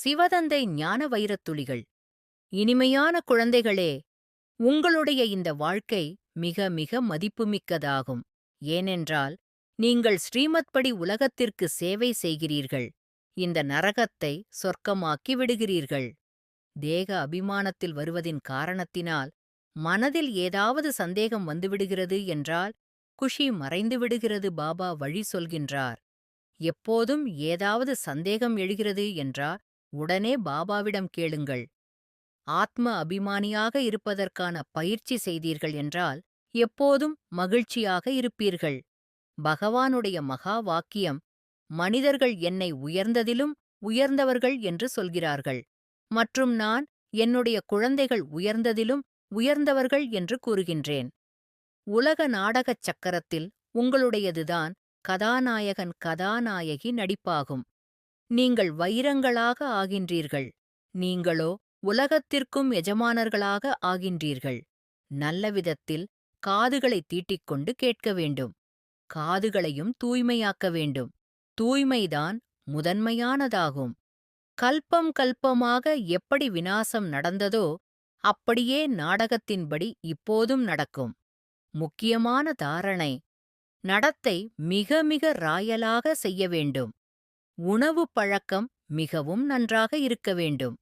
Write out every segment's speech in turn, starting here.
சிவதந்தை ஞான வைரத்துளிகள். இனிமையான குழந்தைகளே, உங்களுடைய இந்த வாழ்க்கை மிக மிக மதிப்புமிக்கதாகும். ஏனென்றால், நீங்கள் ஸ்ரீமத் படி உலகத்திற்கு சேவை செய்கிறீர்கள். இந்த நரகத்தை சொர்க்கமாக்கி விடுகிறீர்கள். தேக அபிமானத்தில் வருவதின் காரணத்தினால் மனதில் ஏதாவது சந்தேகம் வந்துவிடுகிறது என்றால், குஷி மறைந்து விடுகிறது. பாபா வழி சொல்கின்றார். எப்போதும் ஏதாவது சந்தேகம் எழுகிறது என்றால் உடனே பாபாவிடம் கேளுங்கள். ஆத்ம அபிமானியாக இருப்பதற்கான பயிற்சி செய்தீர்கள் என்றால் எப்போதும் மகிழ்ச்சியாக இருப்பீர்கள். பகவானுடைய மகா வாக்கியம், மனிதர்கள் என்னை உயர்ந்ததிலும் உயர்ந்தவர்கள் என்று சொல்கிறார்கள், மற்றும் நான் என்னுடைய குழந்தைகள் உயர்ந்ததிலும் உயர்ந்தவர்கள் என்று கூறுகின்றேன். உலக நாடகச் சக்கரத்தில் உங்களுடையதுதான் கதாநாயகன் கதாநாயகி நடிப்பாகும். நீங்கள் வைரங்களாக ஆகின்றீர்கள். நீங்களோ உலகத்திற்கும் எஜமானர்களாக ஆகின்றீர்கள். நல்ல விதத்தில் காதுகளைத் தீட்டிக்கொண்டு கேட்க வேண்டும். காதுகளையும் தூய்மையாக்க வேண்டும். தூய்மைதான் முதன்மையானதாகும். கல்பம் கல்பமாக எப்படி விநாசம் நடந்ததோ அப்படியே நாடகத்தின்படி இப்போதும் நடக்கும். முக்கியமான தாரணை, நடத்தை மிக மிக ராயலாக செய்ய வேண்டும். உணவு பழக்கம் மிகவும் நன்றாக இருக்க வேண்டும்.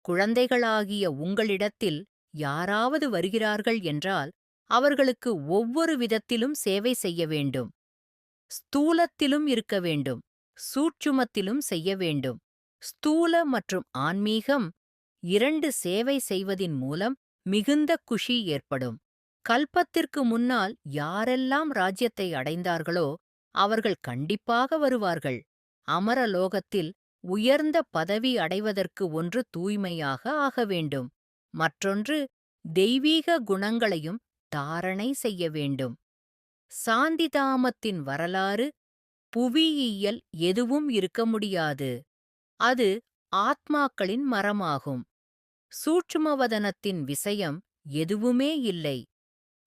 குழந்தைகளாகிய உங்களிடத்தில் யாராவது வருகிறார்கள் என்றால் அவர்களுக்கு ஒவ்வொரு விதத்திலும் சேவை செய்ய வேண்டும். ஸ்தூலத்திலும் இருக்க வேண்டும், சூட்சுமத்திலும் செய்ய வேண்டும். ஸ்தூல மற்றும் ஆன்மீகம் இரண்டு சேவை செய்வதின் மூலம் மிகுந்த குஷி ஏற்படும். கல்பத்திற்கு முன்னால் யாரெல்லாம் ராஜ்யத்தை அடைந்தார்களோ அவர்கள் கண்டிப்பாக வருவார்கள். அமரலோகத்தில் உயர்ந்த பதவி அடைவதற்கு ஒன்று தூய்மையாக ஆக வேண்டும், மற்றொன்று தெய்வீக குணங்களையும் தாரணை செய்ய வேண்டும். சாந்திதாமத்தின் வரலாறு, புவியியல் எதுவும் இருக்க முடியாது. அது ஆத்மாக்களின் மரமாகும். சூட்சுமவதனத்தின் விஷயம் எதுவுமே இல்லை.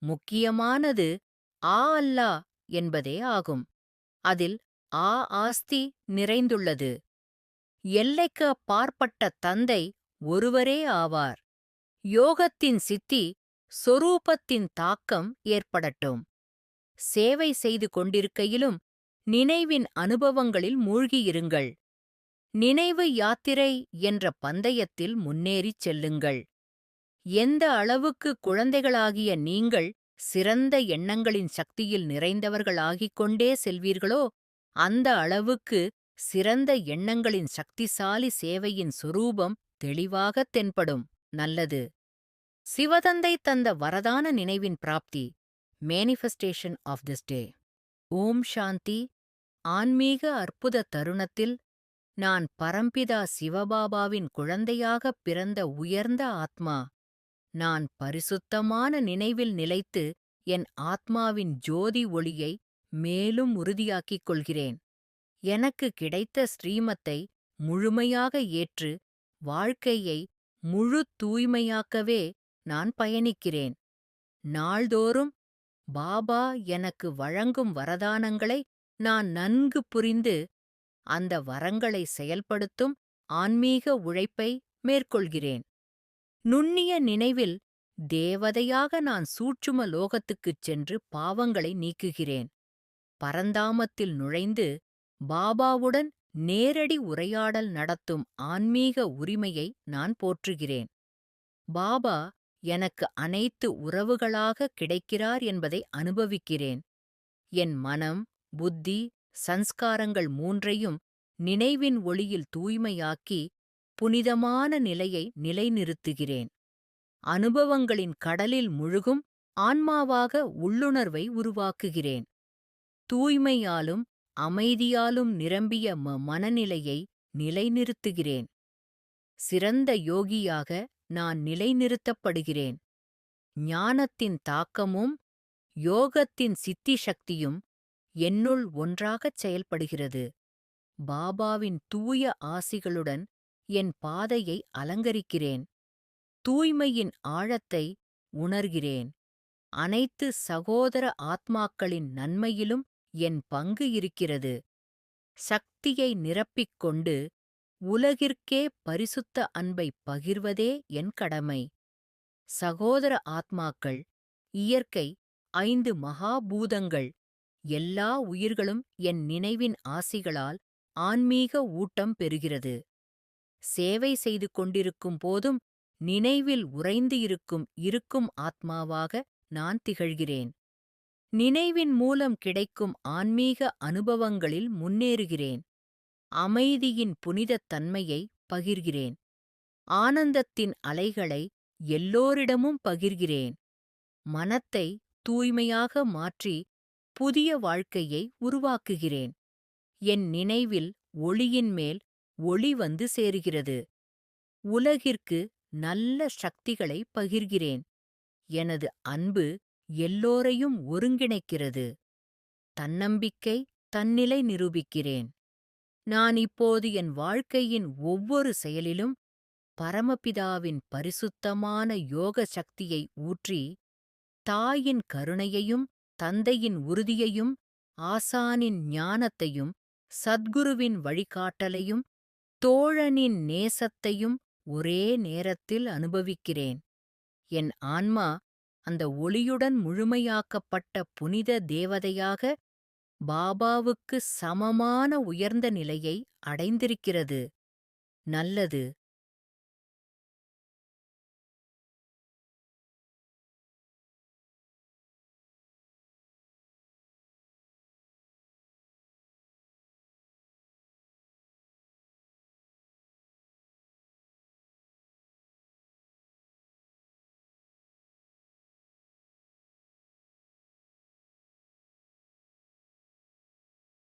முக்கியமானது ஆ அல்லா என்பதே ஆகும். அதில் ஆ ஆஸ்தி நிறைந்துள்ளது. எல்லைக்கு அப்பாற்பட்ட தந்தை ஒருவரே ஆவார். யோகத்தின் சித்தி சொரூபத்தின் தாக்கம் ஏற்படட்டும். சேவை செய்து கொண்டிருக்கையிலும் நினைவின் அனுபவங்களில் மூழ்கியிருங்கள். நினைவு யாத்திரை என்ற பந்தயத்தில் முன்னேறிச் செல்லுங்கள். எந்த அளவுக்கு குழந்தைகளாகிய நீங்கள் சிறந்த எண்ணங்களின் சக்தியில் நிறைந்தவர்களாகிக் கொண்டே செல்வீர்களோ அந்த அளவுக்கு சிறந்த எண்ணங்களின் சக்திசாலி சேவையின் சொரூபம் தெளிவாகத் தென்படும். நல்லது. சிவதந்தை தந்த வரதான நினைவின் பிராப்தி, மேனிஃபெஸ்டேஷன் ஆஃப் திஸ் டே. ஓம் சாந்தி. ஆன்மீக அற்புத தருணத்தில் நான் பரம்பிதா சிவபாபாவின் குழந்தையாகப் பிறந்த உயர்ந்த ஆத்மா. நான் பரிசுத்தமான நினைவில் நிலைத்து என் ஆத்மாவின் ஜோதி ஒளியை மேலும் உறுதியாக்கிக் கொள்கிறேன். எனக்கு கிடைத்த ஸ்ரீமத்தை முழுமையாக ஏற்று வாழ்க்கையை முழு தூய்மையாக்கவே நான் பயணிக்கிறேன். நாள்தோறும் பாபா எனக்கு வழங்கும் வரதானங்களை நான் நன்கு புரிந்து அந்த வரங்களை செயல்படுத்தும் ஆன்மீக உழைப்பை மேற்கொள்கிறேன். நுண்ணிய நினைவில் தேவதையாக நான் சூட்சும லோகத்துக்குச் சென்று பாவங்களை நீக்குகிறேன். பரந்தாமத்தில் நுழைந்து பாபாவுடன் நேரடி உரையாடல் நடத்தும் ஆன்மீக உரிமையை நான் போற்றுகிறேன். பாபா எனக்கு அனைத்து உறவுகளாக கிடைக்கிறார் என்பதை அனுபவிக்கிறேன். என் மனம், புத்தி, சன்ஸ்காரங்கள் மூன்றையும் நினைவின் ஒளியில் தூய்மையாக்கி புனிதமான நிலையை நிலைநிறுத்துகிறேன். அனுபவங்களின் கடலில் முழுகும் ஆன்மாவாக உள்ளுணர்வை உருவாக்குகிறேன். தூய்மையாலும் அமைதியாலும் நிரம்பிய மனநிலையை நிலைநிறுத்துகிறேன். சிறந்த யோகியாக நான் நிலைநிறுத்தப்படுகிறேன். ஞானத்தின் தாக்கமும் யோகத்தின் சித்தி சக்தியும் என்னுள் ஒன்றாகச் செயல்படுகிறது. பாபாவின் தூய ஆசிகளுடன் என் பாதையை அலங்கரிக்கிறேன். தூய்மையின் ஆழத்தை உணர்கிறேன். அனைத்து சகோதர ஆத்மாக்களின் நன்மையிலும் என் பங்கு இருக்கிறது. சக்தியை நிரப்பிக் கொண்டு உலகிற்கே பரிசுத்த அன்பைப் பகிர்வதே என் கடமை. சகோதர ஆத்மாக்கள், இயற்கை, 5 மகாபூதங்கள், எல்லா உயிர்களும் என் நினைவின் ஆசிகளால் ஆன்மீக ஊட்டம் பெறுகிறது. சேவை செய்து கொண்டிருக்கும் போதும் நினைவில் உறைந்து இருக்கும் ஆத்மாவாக நான் திகழ்கிறேன். நினைவின் மூலம் கிடைக்கும் ஆன்மீக அனுபவங்களில் முன்னேறுகிறேன். அமைதியின் புனிதத் தன்மையை பகிர்கிறேன். ஆனந்தத்தின் அலைகளை எல்லோரிடமும் பகிர்கிறேன். மனத்தை தூய்மையாக மாற்றி புதிய வாழ்க்கையை உருவாக்குகிறேன். என் நினைவில் ஒளியின் மேல் ஒளி வந்து சேருகிறது. உலகிற்கு நல்ல சக்திகளை பகிர்கிறேன். எனது அன்பு எல்லோரையும் ஒருங்கிணைக்கிறது. தன்னம்பிக்கை, தன்னிலை நிரூபிக்கிறேன். நான் இப்போது என் வாழ்க்கையின் ஒவ்வொரு செயலிலும் பரமபிதாவின் பரிசுத்தமான யோக சக்தியை ஊற்றி, தாயின் கருணையையும், தந்தையின் உறுதியையும், ஆசானின் ஞானத்தையும், சத்குருவின் வழிகாட்டலையும், தோழனின் நேசத்தையும் ஒரே நேரத்தில் அனுபவிக்கிறேன். என் ஆன்மா அந்த ஒளியுடன் முழுமையாக்கப்பட்ட புனித தேவதையாக பாபாவுக்கு சமமான உயர்ந்த நிலையை அடைந்திருக்கிறது. நல்லது.